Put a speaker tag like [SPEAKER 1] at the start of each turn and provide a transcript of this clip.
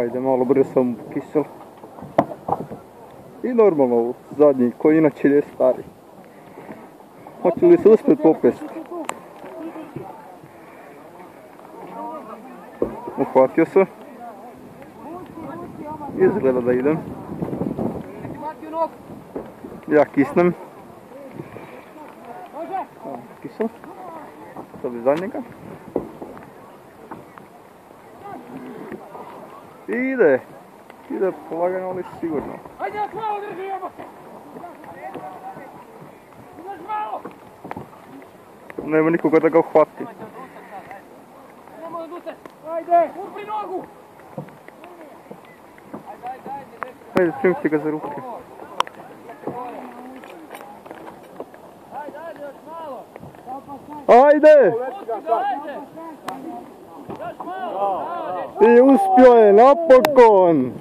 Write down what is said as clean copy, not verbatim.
[SPEAKER 1] Ajde, malo brže sam kisel. I normalno ovo, zadnji, koji inače je stari. Hoće li se uspjeti popesti? Uhvatio se. Izgleda da idem. Ja kisnem. Kisel. To bi zadnjega. Ide. Ide polagano, ali sigurno.
[SPEAKER 2] Ajde, još malo drži, jebote! Još malo!
[SPEAKER 1] Nema nikoga da ga uhvati.
[SPEAKER 2] Nemoj odustati! Ajde! Urpi nogu!
[SPEAKER 1] Ajde, primite ga za ruke.
[SPEAKER 2] Ajde, još malo!
[SPEAKER 1] Ajde!
[SPEAKER 2] Još malo!
[SPEAKER 1] I uspio je, napokon!